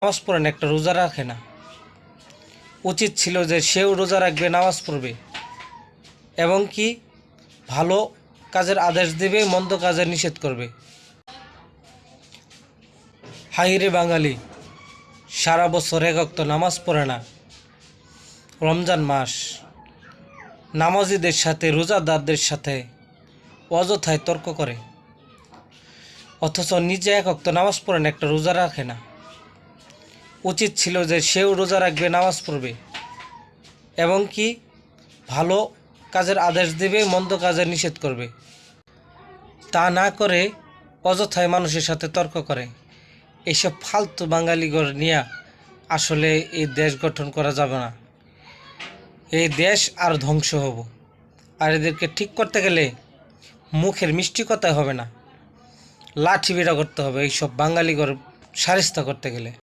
নামাজ পড়েন, একটা রোজা রাখে না। উচিত ছিল যে সেও রোজা রাখবে, নামাজ পড়বে এবং কি ভালো কাজের আদেশ দেবে, মন্দ কাজের নিষেধ করবে। হাইরে বাঙালি, সারা বছর এক ওয়াক্ত নামাজ পড়ে না, রমজান মাস নামাজিদের সাথে রোজাদারদের সাথে অযথায় তর্ক করে, অথচ নিজে এক ওয়াক্ত নামাজ পড়েন, একটা রোজা রাখে না। উচিত ছিল যে সেও রোজা রাখবে, নামাজ পড়বে এবং কি ভালো কাজের আদেশ দেবে, মন্দ কাজের নিষেধ করবে। তা না করে অযথায় মানুষের সাথে তর্ক করে। এইসব ফালতু বাঙালিগর নিয়ে আসলে এই দেশ গঠন করা যাবে না। এই দেশ আর ধ্বংস হব। আর এদেরকে ঠিক করতে গেলে মুখের মিষ্টি কথাই হবে না, লাঠি বিড়া করতে হবে এইসব বাঙালিগর শায়েস্তা করতে গেলে।